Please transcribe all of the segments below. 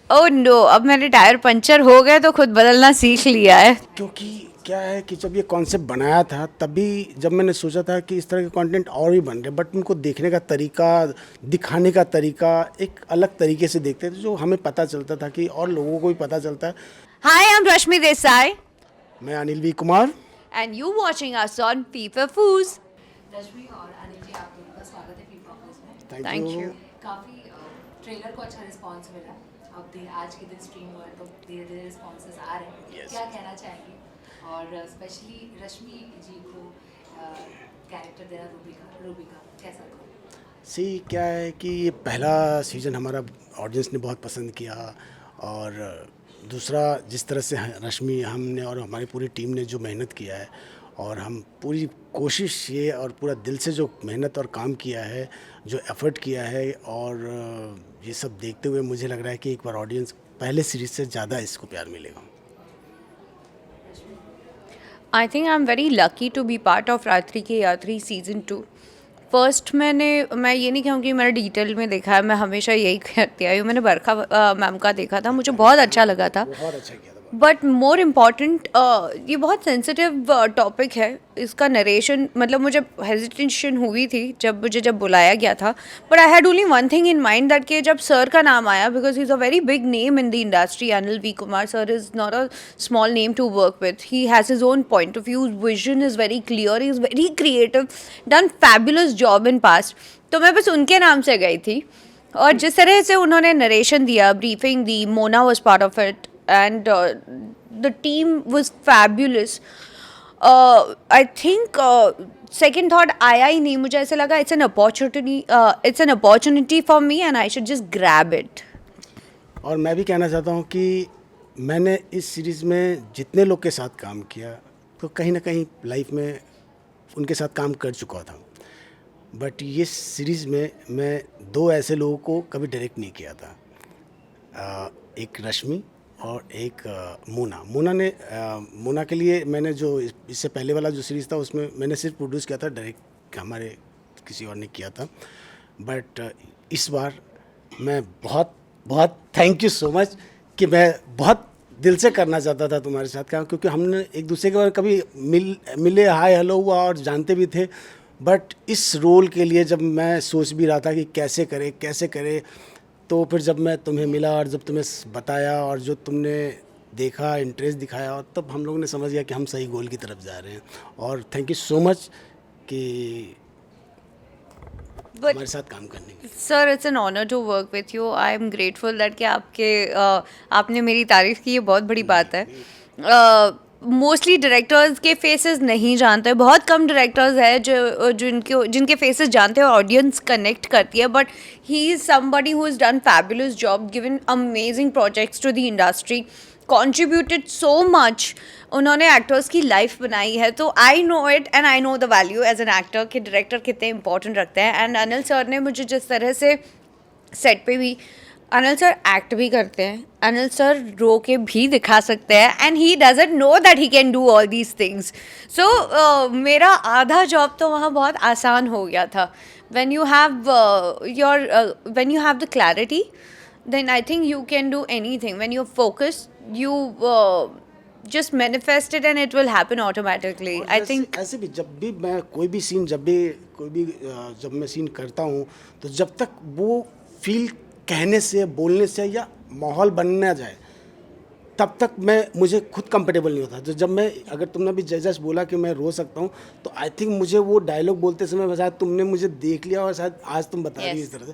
Oh no, अब मेरे tyre puncture हो गए तो खुद बदलना सीख लिया है। क्योंकि क्या है कि जब ये कॉन्सेप्ट बनाया था तभी जब मैंने सोचा था कि इस तरह के कंटेंट और भी बन रहे, बट उनको देखने का तरीका, दिखाने का तरीका एक अलग तरीके से देखते थे, जो हमें पता चलता था कि और लोगों को भी पता चलता है। हाय, आई एम रश्मि देसाई मैं Anil V Kumar. And you watching us on FIFA फूज। रश्मि और अनिल जी, आप दोनों का स्वागत है फीफा हाउस में। Thank you. Thank you. काफ़ी ट्रेलर को अच्छा रिस्पांस मिला। अब आज के दिन स्ट्रीम हुआ है तो धीरे धीरे रिस्पॉन्सेस आ रहे हैं। Yes. क्या कहना चाहेंगे? और स्पेशली रश्मि जी को कैरेक्टर देना, रूबी का कैसा था? सी क्या है कि ये पहला सीज़न हमारा ऑडियंस ने बहुत पसंद किया, और दूसरा जिस तरह से रश्मि हमने और हमारी पूरी टीम ने जो मेहनत किया है, और हम पूरी कोशिश ये और पूरा दिल से जो मेहनत और काम किया है, जो एफर्ट किया है, और ये सब देखते हुए मुझे लग रहा है कि एक बार ऑडियंस पहले सीरीज से ज़्यादा इसको प्यार मिलेगा। I think I am very lucky to be part of Raatri ki यात्री सीजन 2। फर्स्ट मैं ये नहीं कहूँगी मैंने डिटेल में देखा है, मैं हमेशा यही करती आई हूँ। मैंने बरखा मैम का देखा था, मुझे बहुत अच्छा लगा था। बहुत अच्छा किया था। बट मोर इम्पॉर्टेंट, ये बहुत सेंसिटिव टॉपिक है। इसका नरेशन, मतलब मुझे हेजिटेशन हुई थी जब बुलाया गया था, but I had only one thing in mind that कि जब सर का नाम आया, because he is a very big name in the industry. Anil V Kumar sir is not a small name to work with. He has his own point of view, vision is very clear, he is very creative, done fabulous job in past. तो मैं बस उनके नाम से गई थी, और जिस तरह से उन्होंने नरेशन दिया, briefing the, Mona was part of it, and the team was fabulous. I think second thought आया ही नहीं, मुझे ऐसा लगा it's an opportunity for me and I should just grab it. और मैं भी कहना चाहता हूँ कि मैंने इस सीरीज़ में जितने लोग के साथ काम किया, तो कहीं ना कहीं लाइफ में उनके साथ काम कर चुका था, बट ये सीरीज़ में मैं दो ऐसे लोगों को कभी डायरेक्ट नहीं किया था। एक रश्मि और एक मोना के लिए मैंने जो इससे पहले वाला जो सीरीज़ था उसमें मैंने सिर्फ प्रोड्यूस किया था, डायरेक्ट हमारे किसी और ने किया था। बट इस बार मैं बहुत बहुत थैंक यू सो मच कि मैं बहुत दिल से करना चाहता था तुम्हारे साथ काम, क्योंकि हमने एक दूसरे के बारे में कभी मिले, हाय हेलो हुआ और जानते भी थे, बट इस रोल के लिए जब मैं सोच भी रहा था कि कैसे करे, तो फिर जब मैं तुम्हें मिला और जब तुम्हें बताया और जो तुमने देखा, इंटरेस्ट दिखाया, और तब हम लोगों ने समझ गया कि हम सही गोल की तरफ जा रहे हैं। और थैंक यू सो मच कि हमारे साथ काम करने के लिए। Sir, it's an honour to work with you. I am grateful that कि आपने मेरी तारीफ़ की, ये बहुत बड़ी बात है। मोस्टली डायरेक्टर्स के फेसेस नहीं जानते, बहुत कम डायरेक्टर्स है जो जिनके फेसेस जानते हैं, ऑडियंस कनेक्ट करती है, but he is somebody who is done fabulous job, given amazing projects to the industry, contributed so much. उन्होंने एक्टर्स की लाइफ बनाई है, तो I know it and I know the value as an actor कि director कितने important रखते हैं। And Anil sir ने मुझे जिस तरह से सेट पे भी, अनिल सर एक्ट भी करते हैं, अनिल सर रो के भी दिखा सकते हैं, and he doesn't know that he can do all these things. So मेरा आधा जॉब तो वहाँ बहुत आसान हो गया था। when you have when you have the clarity, then I think you can do anything. When you're focused, you just manifest it and it will happen automatically. और I think ऐसे भी जब भी मैं जब मैं सीन करता हूँ, तो जब तक वो फील कहने से, बोलने से या माहौल बनना जाए, तब तक मुझे खुद कंफर्टेबल नहीं होता। तो जब अगर तुमने भी जस्ट बोला कि मैं रो सकता हूँ, तो आई थिंक मुझे वो डायलॉग बोलते समय शायद तुमने मुझे देख लिया और शायद आज तुम बता रही हो इस तरह से।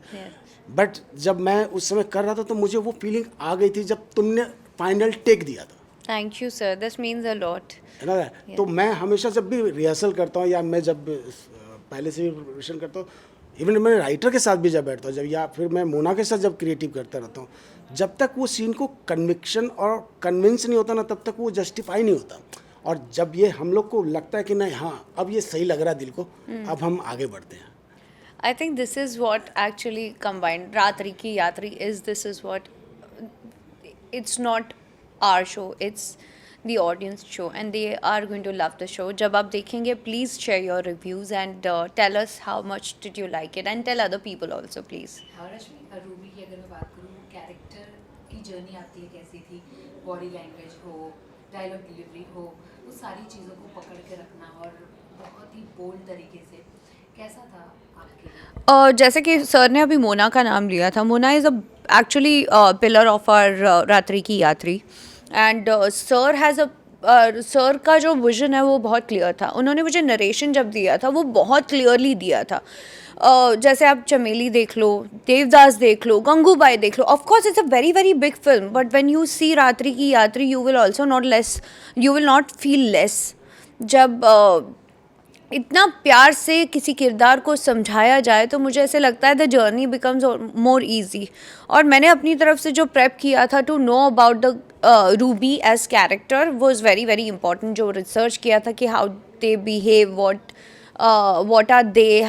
बट जब मैं उस समय कर रहा था तो मुझे वो फीलिंग आ गई थी जब तुमने फाइनल टेक दिया था, thank you sir, this means a lot. है ना। तो मैं हमेशा जब भी रिहर्सल करता हूँ या मैं जब पहले से भी प्रिपरेशन करता हूँ, इवन मैं राइटर के साथ भी जब बैठता हूँ, जब या फिर मैं मोना के साथ जब क्रिएटिव करता रहता हूँ, जब तक वो सीन को कन्विक्शन और कन्विंस नहीं होता ना, तब तक वो जस्टिफाई नहीं होता। और जब ये हम लोग को लगता है कि नहीं, हाँ अब ये सही लग रहा है दिल को, अब हम आगे बढ़ते हैं। I think this is what actually combined Ratri Ki Yatri is. This is what, it's not our show, it's the audience show, and they are going to love the show. जब आप देखेंगे, please share your reviews and tell us how much did you like it, and tell other people also, please. हाँ रश्मि, Ruby की अगर मैं बात करूँ, character की जर्नी आपकी कैसी थी, बॉडी लैंग्वेज हो, डायलॉग डिलीवरी हो, वो सारी चीज़ों को पकड़ के रखना और बहुत ही बोल्ड तरीके से, कैसा था आपके लिए? और जैसे कि सर ने अभी मोना का नाम लिया था, Mona is actually pillar of our Raatri ki यात्री, एंड सर हैज़ सर का जो विजन है वो बहुत क्लियर था. उन्होंने मुझे नरेशन जब दिया था वो बहुत क्लियरली दिया था. जैसे आप चमेली देख लो, देवदास देख लो, गंगूबाई देख लो. Of course it's a very very big film, but when you see Ratri ki Yatri you will also not less, you will not feel less. जब इतना प्यार से किसी किरदार को समझाया जाए तो मुझे ऐसे लगता है the journey becomes more easy. और मैंने अपनी तरफ से जो प्रेप किया था to know about the Ruby as character was very very important. जो रिसर्च किया था कि how they behave, what are they,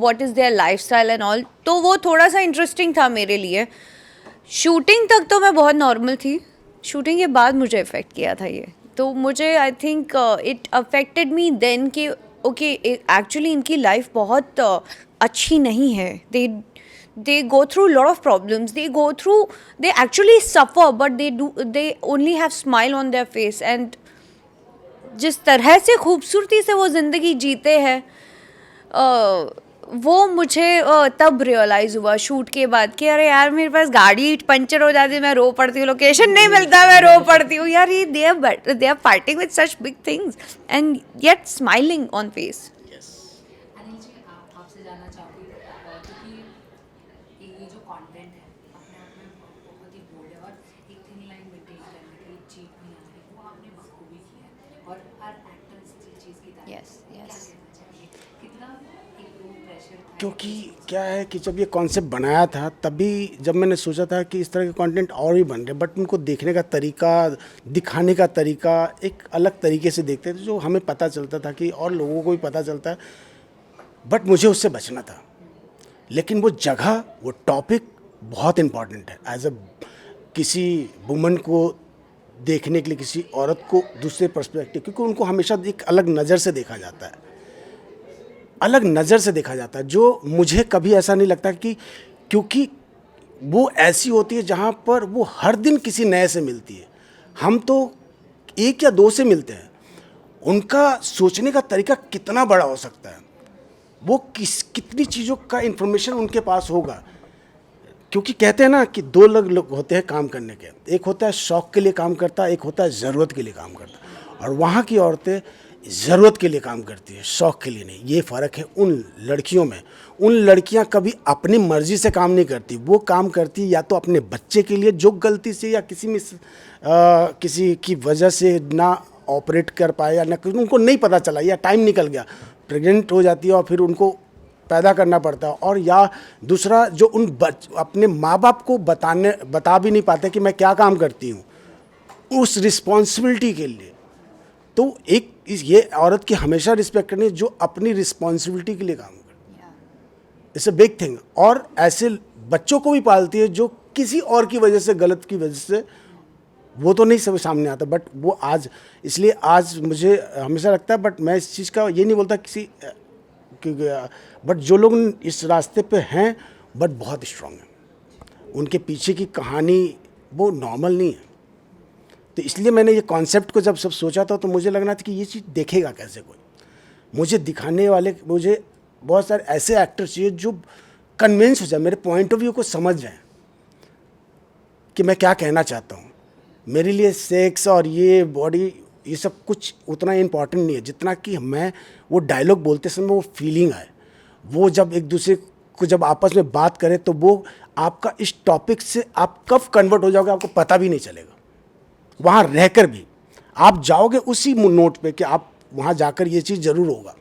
what is their lifestyle and all, तो वो थोड़ा सा इंटरेस्टिंग था मेरे लिए. शूटिंग तक तो मैं बहुत नॉर्मल थी, शूटिंग के बाद मुझे इफ़ेक्ट किया था ये. तो मुझे I think it affected me then कि ओके एक्चुअली इनकी लाइफ बहुत अच्छी नहीं है. they go through lot of problems, they actually suffer, but they only have smile on their face. and जिस तरह से खूबसूरती से वो ज़िंदगी जीते हैं वो मुझे तब रियलाइज़ हुआ शूट के बाद कि अरे यार मेरे पास गाड़ी पंचर हो जाती है, मैं रो पड़ती हूँ, लोकेशन नहीं मिलता मैं रो पड़ती हूँ. यार ये they are fighting with such big things and yet smiling on face. Anil ji, आपसे जानना चाहूँगी क्योंकि ये जो कंटेंट है अपने आप में बहुत ही बोल्ड है और एक थिन लाइन मेंटेन करने की चीज नहीं आ रही, वो आपने बखूबी किया है और हर एक्टर इस चीज़ की तारीफ Yes, क्या yes. कहना चाहिए, कितना एक वो प्रेशर था? क्योंकि क्या है कि जब ये कॉन्सेप्ट बनाया था तभी जब मैंने सोचा था कि इस तरह के कंटेंट और भी बन रहे, बट उनको देखने का तरीका, दिखाने का तरीका एक अलग तरीके से देखते थे जो हमें पता चलता था कि और लोगों को भी पता चलता है, बट मुझे उससे बचना था. लेकिन वो जगह, वो टॉपिक बहुत इम्पॉर्टेंट है एज अ किसी वुमन को देखने के लिए, किसी औरत को दूसरे पर्सपेक्टिव, क्योंकि उनको हमेशा एक अलग नज़र से देखा जाता है, अलग नज़र से देखा जाता है, जो मुझे कभी ऐसा नहीं लगता कि क्योंकि वो ऐसी होती है जहाँ पर वो हर दिन किसी नए से मिलती है. हम तो एक या दो से मिलते हैं, उनका सोचने का तरीका कितना बड़ा हो सकता है, वो कितनी चीज़ों का इन्फॉर्मेशन उनके पास होगा. क्योंकि कहते हैं ना कि दो लोग होते हैं काम करने के, एक होता है शौक़ के लिए काम करता है, एक होता है ज़रूरत के लिए काम करता है. और वहाँ की औरतें ज़रूरत के लिए काम करती है, शौक़ के लिए नहीं. ये फ़र्क है उन लड़कियों में. उन लड़कियाँ कभी अपनी मर्ज़ी से काम नहीं करती, वो काम करती या तो अपने बच्चे के लिए जो गलती से या किसी की वजह से ना ऑपरेट कर पाए या ना उनको नहीं पता चला या टाइम निकल गया, प्रेग्नेंट हो जाती है और फिर उनको पैदा करना पड़ता है. और या दूसरा जो अपने माँ बाप को बता भी नहीं पाते कि मैं क्या काम करती हूँ, उस रिस्पॉन्सिबिलिटी के लिए. तो ये औरत की हमेशा रिस्पेक्ट करनी है जो अपनी रिस्पॉन्सिबिलिटी के लिए काम करती है. It's a big thing. और ऐसे बच्चों को भी पालती है जो किसी और की वजह से, गलत की वजह से, वो तो नहीं सब सामने आता, बट वो आज, इसलिए आज मुझे हमेशा लगता है, बट मैं इस चीज़ का ये नहीं बोलता बट जो लोग इस रास्ते पे हैं बट बहुत स्ट्रांग हैं, उनके पीछे की कहानी वो नॉर्मल नहीं है. तो इसलिए मैंने ये कॉन्सेप्ट को जब सब सोचा था तो मुझे लगना था कि ये चीज़ देखेगा कैसे कोई. मुझे दिखाने वाले, मुझे बहुत सारे ऐसे एक्टर चाहिए जो कन्विंस हो जाए, मेरे पॉइंट ऑफ व्यू को समझ जाए कि मैं क्या कहना चाहता हूँ. मेरे लिए सेक्स और ये बॉडी ये सब कुछ उतना इम्पॉर्टेंट नहीं है जितना कि मैं वो डायलॉग बोलते समय वो फीलिंग आए, वो जब एक दूसरे को जब आपस में बात करें तो वो आपका इस टॉपिक से आप कब कन्वर्ट हो जाओगे आपको पता भी नहीं चलेगा. वहाँ रहकर भी आप जाओगे उसी नोट पे कि आप वहाँ जाकर ये चीज़ ज़रूर होगा,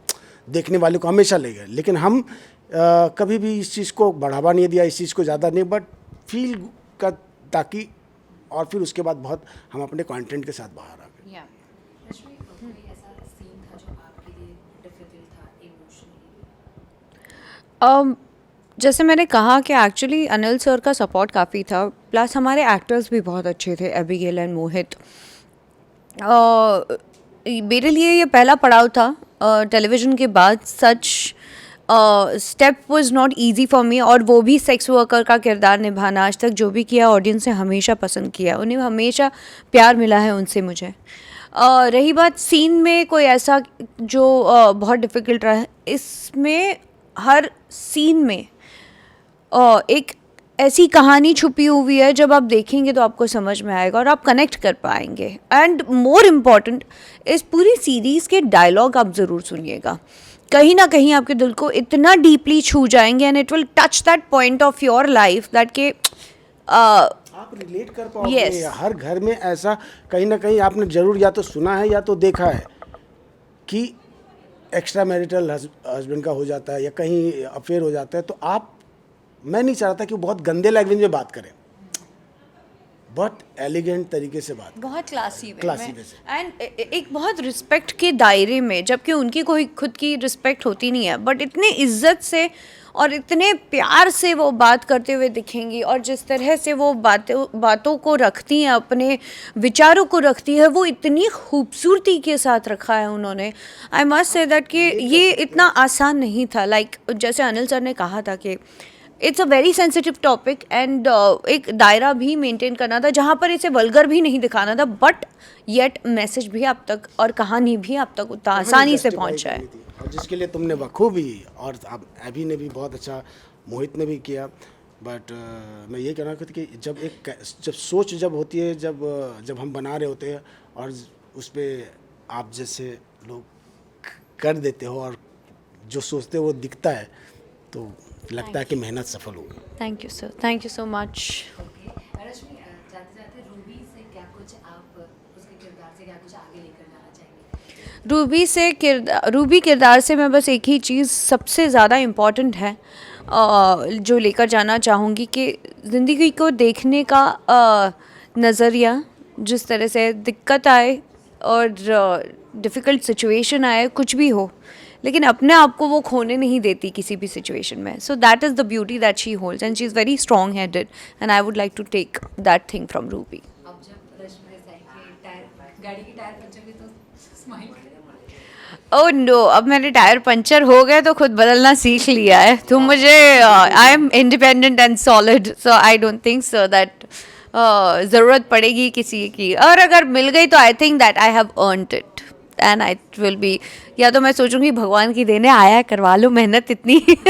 देखने वाले को हमेशा लगेगा. लेकिन हम कभी भी इस चीज़ को बढ़ावा नहीं दिया, इस चीज़ को ज़्यादा नहीं, बट फील का, ताकि और फिर उसके बाद बहुत हम अपने कंटेंट के साथ बाहर आ गए. रश्मि, कोई ऐसा सीन था जो आपके लिए डिफिकल्ट था इमोशनली? जैसे मैंने कहा कि एक्चुअली अनिल सर का सपोर्ट काफ़ी था, प्लस हमारे एक्टर्स भी बहुत अच्छे थे, एबिगेल एंड मोहित. मेरे लिए ये पहला पड़ाव था टेलीविज़न के बाद such step was not easy for me, और वो भी सेक्स वर्कर का किरदार निभाना, आज तक जो भी किया ऑडियंस ने हमेशा पसंद किया, उन्हें हमेशा प्यार मिला है उनसे मुझे। रही बात सीन में कोई ऐसा जो बहुत डिफ़िकल्ट रहा है, इसमें हर सीन में एक ऐसी कहानी छुपी हुई है, जब आप देखेंगे तो आपको समझ में आएगा और आप कनेक्ट कर पाएंगे। एंड मोर इम्पॉर्टेंट, इस पूरी सीरीज़ के डायलॉग आप ज़रूर सुनिएगा, कहीं ना कहीं आपके दिल को इतना डीपली छू जाएंगे, and it will touch that point of your life that के आप रिलेट कर पाओगे। Yes. हर घर में ऐसा कहीं ना कहीं आपने जरूर या तो सुना है या तो देखा है कि एक्स्ट्रा मैरिटल हस्बैंड का हो जाता है या कहीं अफेयर हो जाता है, तो मैं नहीं चाहता कि वो बहुत गंदे लैंग्वेज में बात करें, बट एलिगेंट तरीके से बात करें, बहुत क्लासी Classy में way से। एंड एक बहुत रिस्पेक्ट के दायरे में, जबकि उनकी कोई खुद की रिस्पेक्ट होती नहीं है, बट इतने इज्जत से और इतने प्यार से वो बात करते हुए दिखेंगी, और जिस तरह से वो बातों को रखती हैं, अपने विचारों को रखती है, वो इतनी खूबसूरती के साथ रखा है उन्होंने। आई मस्ट से दैट कि ये इतना आसान नहीं था। लाइक जैसे अनिल सर ने कहा था कि it's a very sensitive topic, and एक दायरा भी मेंटेन करना था जहाँ पर इसे वल्गर भी नहीं दिखाना था, बट येट मैसेज भी आप तक और कहानी भी आप तक उतना आसानी से पहुँचा है। और जिसके लिए तुमने बखूबी, और अब अभी ने भी बहुत अच्छा, मोहित ने भी किया, बट मैं ये कहना चाहता कि जब सोच जब होती है, जब हम बना रहे होते हैं और उस पर आप जैसे लोग कर देते हो और जो सोचते हो वो दिखता है, तो लगता है कि मेहनत सफल होगी। Thank you sir, thank you so much. Okay Rashmi, जाते जाते रूबी से क्या कुछ आप उसके किरदार से क्या कुछ आगे लेकर जाना चाहेंगे? रूबी किरदार से मैं बस एक ही चीज़ सबसे ज़्यादा इम्पॉर्टेंट है जो लेकर जाना चाहूँगी, कि ज़िंदगी को देखने का नज़रिया, जिस तरह से दिक्कत आए और डिफ़िकल्ट सिचुएशन आए, कुछ भी हो, लेकिन अपने आप को वो खोने नहीं देती किसी भी सिचुएशन में। So that is the beauty that she holds, and she is very strong headed, and I would like to take that thing from Ruby. अब जब रश्मि देसाई के टायर, गाड़ी की टायर पंचर हुई तो स्माइल करें? ओह नो, अब मेरे टायर पंचर हो गए तो खुद बदलना सीख लिया है, तो मुझे I am independent and solid, so I don't think so that ज़रूरत पड़ेगी किसी की, और अगर मिल गई तो I think that I have earned it, and I will be, या तो मैं सोचूंगी भगवान की देने आया है, करवा लो मेहनत इतनी। थैंक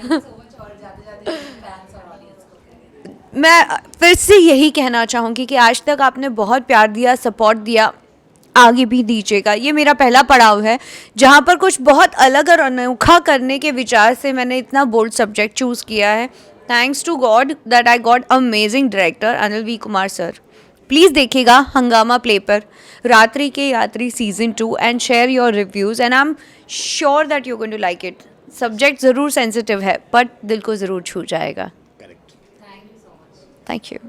यू सो मच, और जाते जाते फैंस और ऑडियंस को क्या कहना है? मैं फिर से यही कहना चाहूँगी कि आज तक आपने बहुत प्यार दिया, सपोर्ट दिया, आगे भी दीजिएगा। ये मेरा पहला पड़ाव है जहाँ पर कुछ बहुत अलग और अनोखा करने के विचार से मैंने इतना बोल्ड सब्जेक्ट चूज़ किया है। Thanks to God that I got amazing director Anil V Kumar sir. Please देखिएगा हंगामा प्ले पर Raatri ke Yatri season 2 and share your reviews, and I am sure that you going to like it. Subject ज़रूर sensitive है, but दिल को ज़रूर छू जाएगा। Correct. Thank you so much. Thank you.